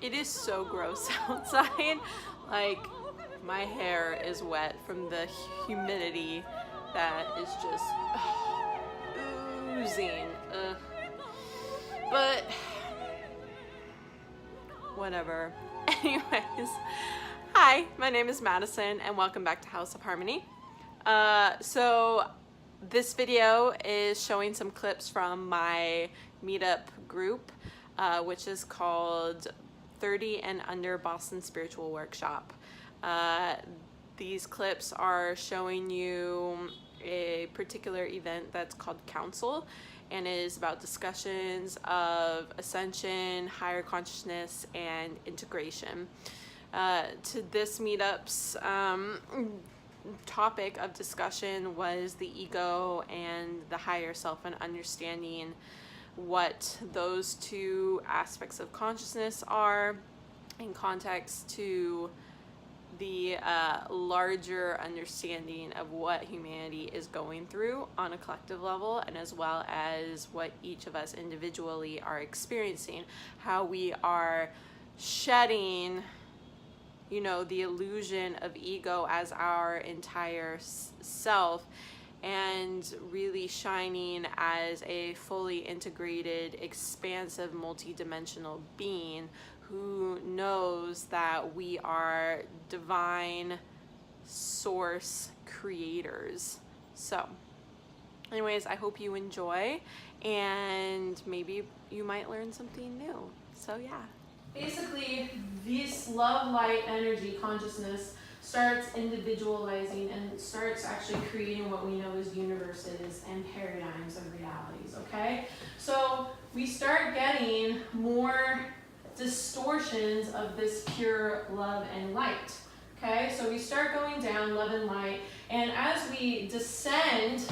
It is so gross outside. Like, my hair is wet from the humidity that is just oozing. But whatever. Anyways, hi, my name is Madison and welcome back to House of Harmony. So this video is showing some clips from my MeetUp group, which is called 30 and Under Boston Spiritual Workshop. These clips are showing you a particular event that's called Council, and it is about discussions of ascension, higher consciousness, and integration. To this meetup's topic of discussion was the ego and the higher self, and understanding what those two aspects of consciousness are in context to the larger understanding of what humanity is going through on a collective level, and as well as what each of us individually are experiencing, how we are shedding, you know, the illusion of ego as our entire self, and really shining as a fully integrated, expansive, multidimensional being who knows that we are divine source creators. So anyways, I hope you enjoy, and maybe you might learn something new. So yeah. Basically, this love light energy consciousness starts individualizing and starts actually creating what we know as universes and paradigms of realities, okay? So we start getting more distortions of this pure love and light, okay? So we start going down love and light, and as we descend,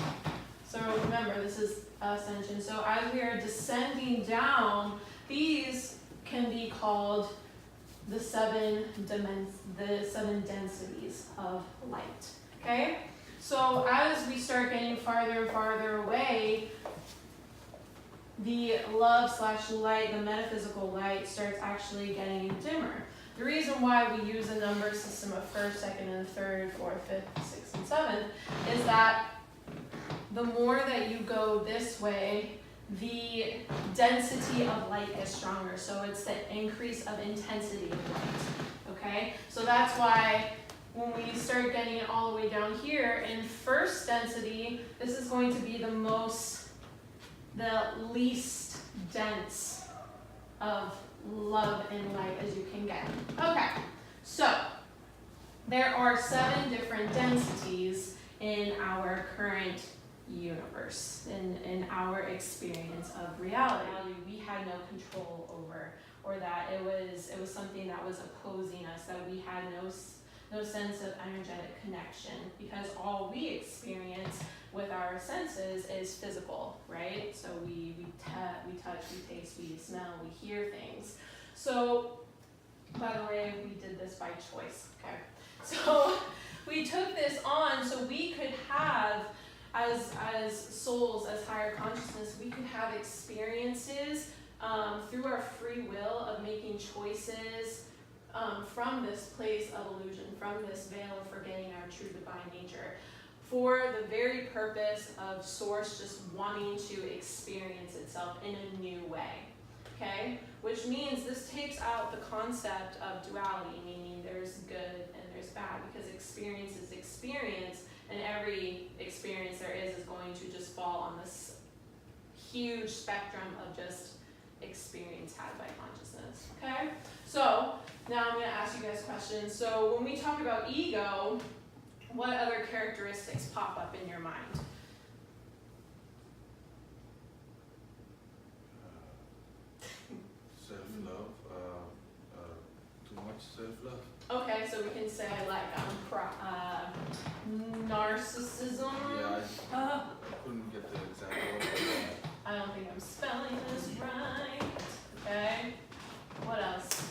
so remember this is ascension, so as we are descending down, these can be called the seven densities of light, okay? So as we start getting farther and farther away, the love / light, the metaphysical light, starts actually getting dimmer. The reason why we use a number system of first, second, and third, fourth, fifth, sixth, and seventh is that the more that you go this way, the density of light gets stronger. So it's the increase of intensity of light, okay? So that's why when we start getting it all the way down here in first density, this is going to be the least dense of love and light as you can get. Okay, so there are 7 different densities in our current universe, in our experience of reality. We had no control over, or that it was something that was opposing us, that we had no sense of energetic connection, because all we experience with our senses is physical, right? So we touch, we taste, we smell, we hear things. So, by the way, we did this by choice, okay? So we took this on so we could have, as souls, as higher consciousness, we could have experiences through our free will of making choices from this place of illusion, from this veil of forgetting our true divine nature, for the very purpose of Source just wanting to experience itself in a new way, okay? Which means this takes out the concept of duality, meaning there's good and there's bad, because experience is experience, and every experience there is going to just fall on this huge spectrum of just experience had by consciousness, okay? So now I'm going to ask you guys questions. So when we talk about ego, what other characteristics pop up in your mind? Self-love, too much self-love. Okay, so we can say like narcissism. Yeah, I couldn't get the exact word. I don't think I'm spelling this right. Okay. What else?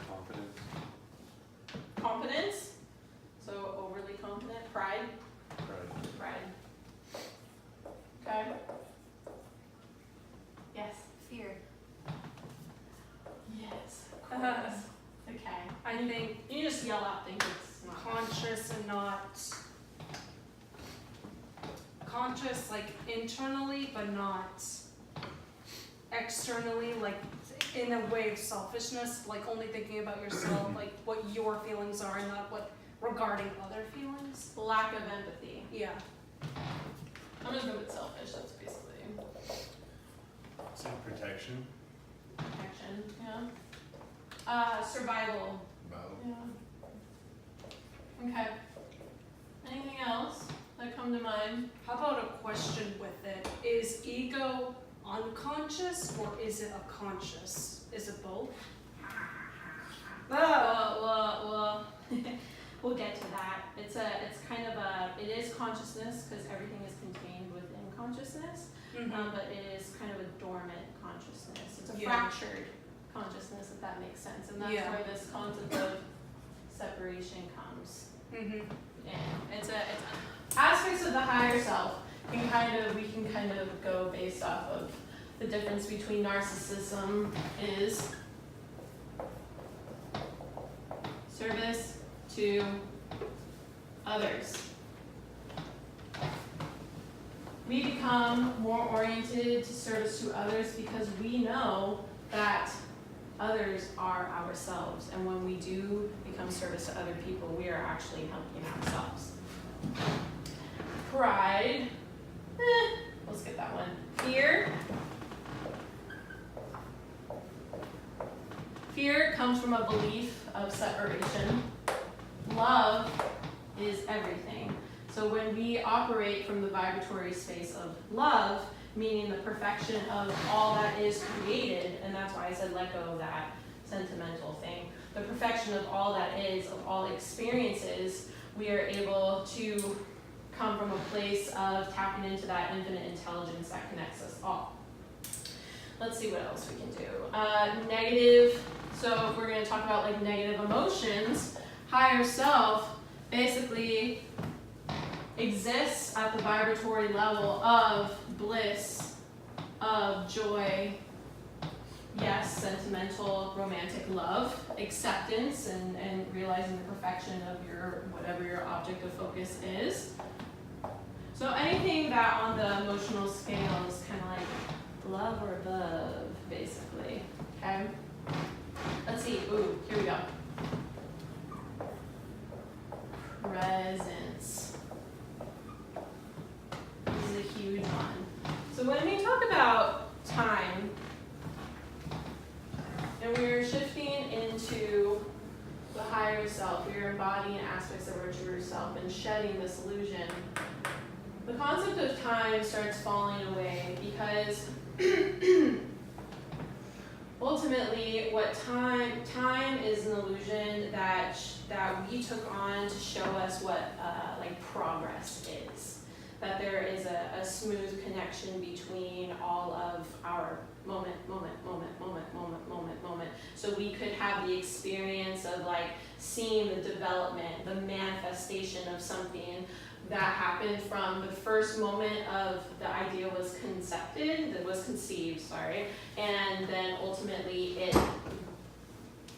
Confidence. Competence. So overly confident. Pride. Right. Pride. understanding, You just yell out things it's not. conscious and not conscious, like internally, but not externally, like in a way of selfishness, like only thinking about yourself, like what your feelings are and not what regarding other feelings. Lack of empathy. Yeah. I'm gonna go with selfish, that's basically Self-protection. protection, survival, Battle. yeah. Okay. Anything else that come to mind? How about a question with it? Is ego unconscious or is it a conscious? Is it both? Well, we'll get to that. It's kind of it is consciousness because everything is contained within consciousness, but it is kind of a dormant consciousness. It's a fractured consciousness, if that makes sense, and that's where this concept of separation comes. Mm-hmm. And it's aspects of the higher self. We can kind of go based off of the difference between narcissism is service to others. We become more oriented to service to others because we know that others are ourselves, and when we do become service to other people, we are actually helping ourselves. Pride, we'll skip that one. Fear comes from a belief of separation. Love is everything. So when we operate from the vibratory space of love, meaning the perfection of all that is created, and that's why I said let go of that sentimental thing, the perfection of all that is, of all experiences, we are able to come from a place of tapping into that infinite intelligence that connects us all. Let's see what else we can do. Negative, so if we're going to talk about like negative emotions, higher self basically exists at the vibratory level of bliss, of joy, yes, sentimental, romantic love, acceptance, and realizing the perfection of whatever your object of focus is. So anything that on the emotional scale is kind of like love or above, basically, okay? Let's see, ooh, here we go. Presence. This is a huge one. So when we talk about time, and we're shifting into the higher self, we're embodying aspects of our true self and shedding this illusion, the concept of time starts falling away because ultimately what time is an illusion that we took on to show us what like progress is. That there is a smooth connection between all of our moment. So we could have the experience of like seeing the development, the manifestation of something that happened from the first moment of the idea was conceived, and then ultimately it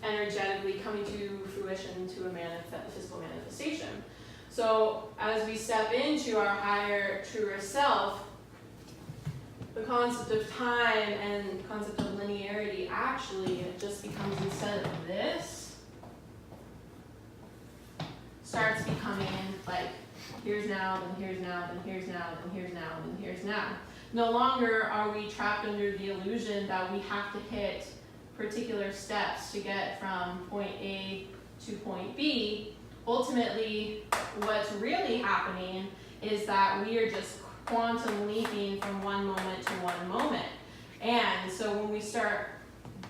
energetically coming to fruition to a physical manifestation. So as we step into our higher, truer self, the concept of time and the concept of linearity actually it just becomes, instead of this, starts becoming like here's now, then here's now, then here's now, then here's now, then here's now. No longer are we trapped under the illusion that we have to hit particular steps to get from point A to point B. Ultimately, what's really happening is that we are just quantum leaping from one moment to one moment. And so when we start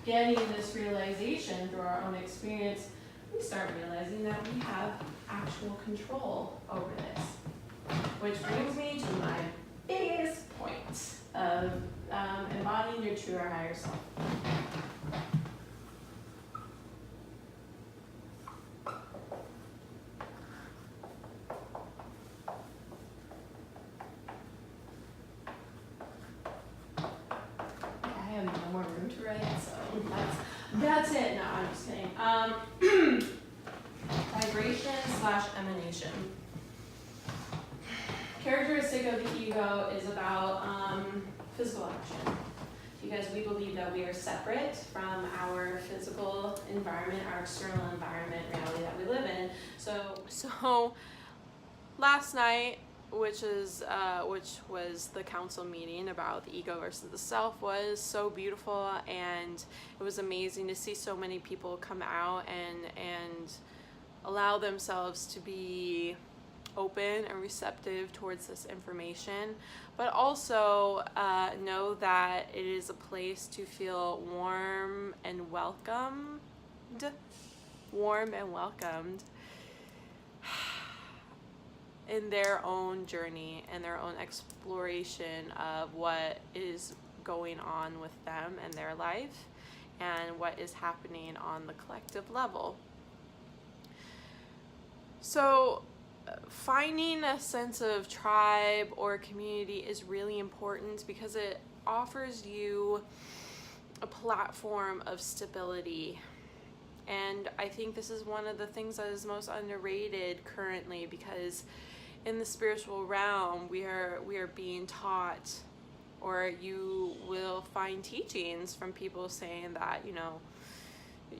getting this realization through our own experience, we start realizing that we have actual control over this. Which brings me to my biggest point of embodying your truer higher self. I have no more room to write, so that's it. No, I'm just kidding. vibration / emanation. Characteristic of the ego is about physical action. Because we believe that we are separate from our physical environment, our external environment, reality that we live in. So last night, which was the council meeting about the ego versus the self, was so beautiful, and it was amazing to see so many people come out and allow themselves to be open and receptive towards this information, but also know that it is a place to feel warm and welcomed in their own journey and their own exploration of what is going on with them and their life and what is happening on the collective level. So finding a sense of tribe or community is really important because it offers you a platform of stability. And I think this is one of the things that is most underrated currently, because in the spiritual realm, we are being taught, or you will find teachings from people saying that,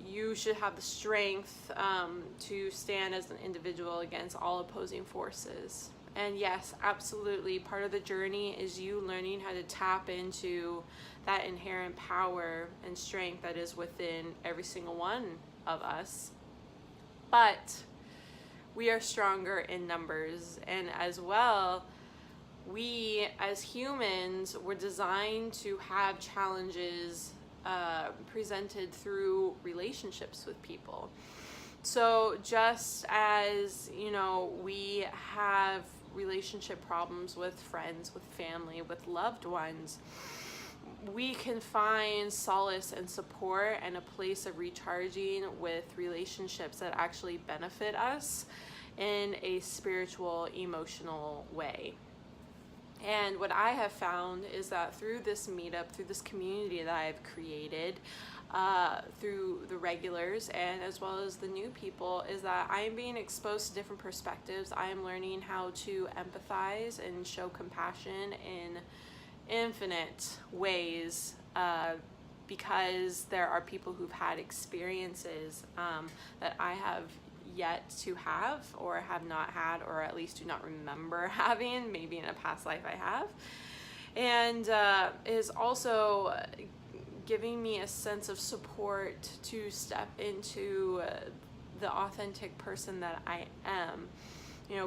you should have the strength to stand as an individual against all opposing forces. And yes, absolutely, part of the journey is you learning how to tap into that inherent power and strength that is within every single one of us. But we are stronger in numbers, and as well, we as humans were designed to have challenges presented through relationships with people. So just as, we have relationship problems with friends, with family, with loved ones, we can find solace and support and a place of recharging with relationships that actually benefit us in a spiritual, emotional way. And what I have found is that through this meetup, through this community that I've created, through the regulars and as well as the new people, is that I am being exposed to different perspectives. I am learning how to empathize and show compassion in infinite ways, because there are people who've had experiences that I have yet to have, or have not had, or at least do not remember having. Maybe in a past life I have. And is also giving me a sense of support to step into the authentic person that I am.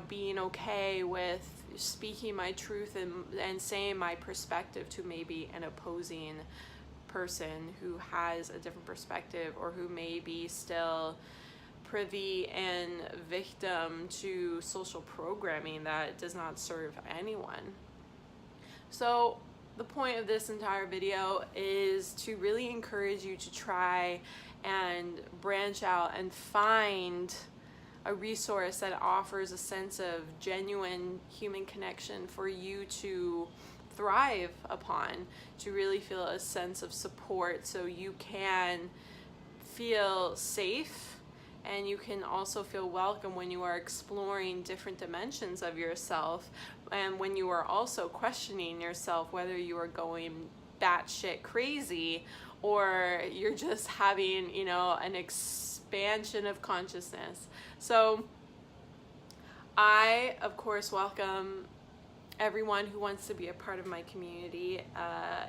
Being okay with speaking my truth and saying my perspective to maybe an opposing person who has a different perspective, or who may be still privy and victim to social programming that does not serve anyone. So the point of this entire video is to really encourage you to try and branch out and find a resource that offers a sense of genuine human connection for you to thrive upon, to really feel a sense of support so you can feel safe. And you can also feel welcome when you are exploring different dimensions of yourself, and when you are also questioning yourself whether you are going batshit crazy or you're just having, an expansion of consciousness. So I, of course, welcome everyone who wants to be a part of my community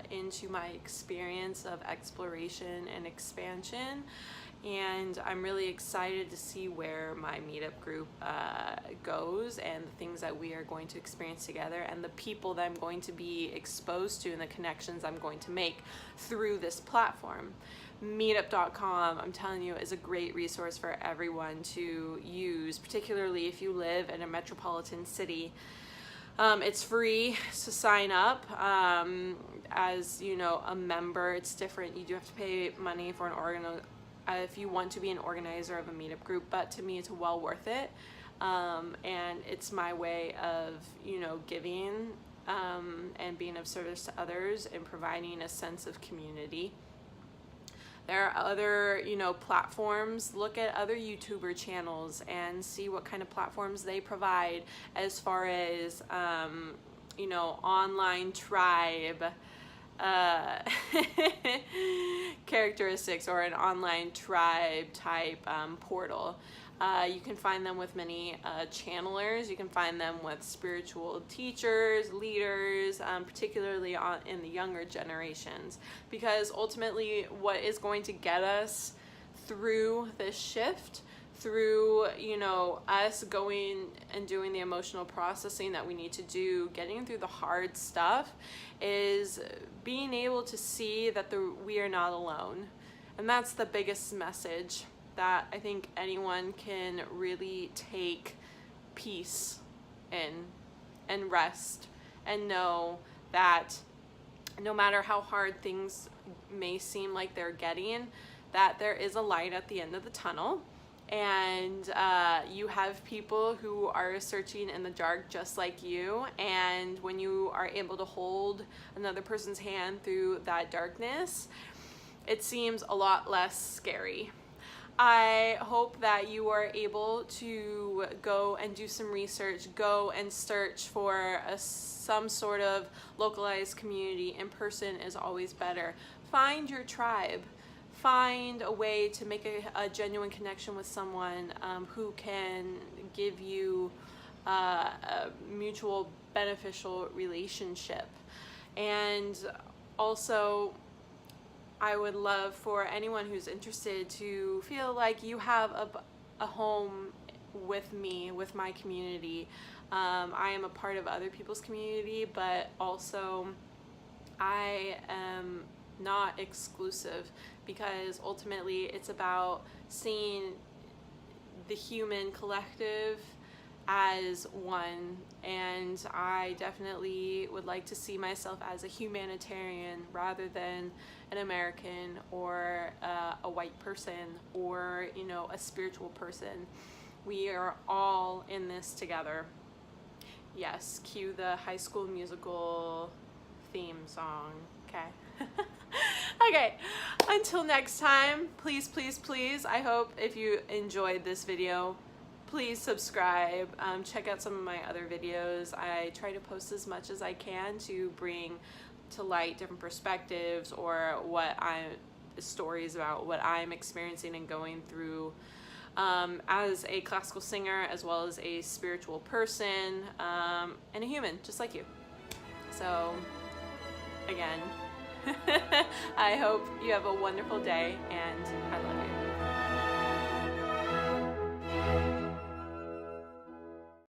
into my experience of exploration and expansion. And I'm really excited to see where my meetup group goes, and the things that we are going to experience together, and the people that I'm going to be exposed to, and the connections I'm going to make through this platform. MeetUp.com, I'm telling you, is a great resource for everyone to use, particularly if you live in a metropolitan city. It's free to sign up as, a member. It's different. You do have to pay money for if you want to be an organizer of a meetup group, but to me it's well worth it, and it's my way of giving and being of service to others and providing a sense of community. There are other, you know, platforms. Look at other YouTuber channels and see what kind of platforms they provide as far as, you know, online tribe characteristics, or an online tribe type portal. You can find them with many channelers. You can find them with spiritual teachers, leaders, particularly in the younger generations, because ultimately what is going to get us through this shift, through, you know, us going and doing the emotional processing that we need to do, getting through the hard stuff, is being able to see that we are not alone. And that's the biggest message that I think anyone can really take peace in and rest, and know that no matter how hard things may seem like they're getting, that there is a light at the end of the tunnel. And you have people who are searching in the dark just like you, and when you are able to hold another person's hand through that darkness, it seems a lot less scary. I hope that you are able to go and do some research, go and search for some sort of localized community. In person is always better. Find your tribe. Find a way to make a genuine connection with someone who can give you a mutual beneficial relationship. And also, I would love for anyone who's interested to feel like you have a home with me, with my community. I am a part of other people's community, but also I am not exclusive, because ultimately it's about seeing the human collective as one, and I definitely would like to see myself as a humanitarian rather than an American or a white person, or, you know, a spiritual person. We are all in this together. Yes, cue the High School Musical theme song. Okay. Okay, until next time, please, please, please, I hope if you enjoyed this video, please subscribe. Check out some of my other videos. I try to post as much as I can to bring to light different perspectives, or stories about what I'm experiencing and going through as a classical singer, as well as a spiritual person, and a human just like you. So again, I hope you have a wonderful day, and I love you.